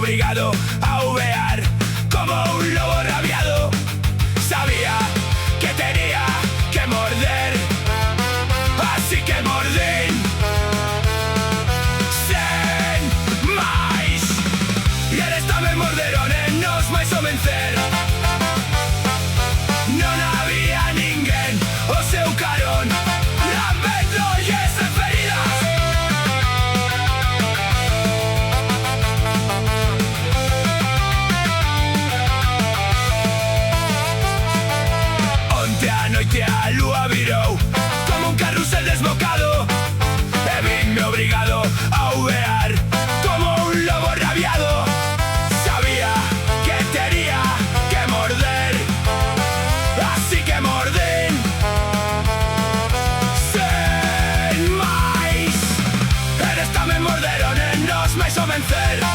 obligado a uvear como un lobo rabiado. Sabía que tenía que morder, así que mordín sen máis. I ara estàvem morderon en nos máis o vencer. Non había ninguén o seu carón lambendo olles en feridas. Onte a noite a lúa virou como un carrusel desbocado e vinme obrigado a uvear como un lobo rabiado. Sabía que tenía que morder, así que mordín sen máis. En esta me morderon en nos máis o vencer.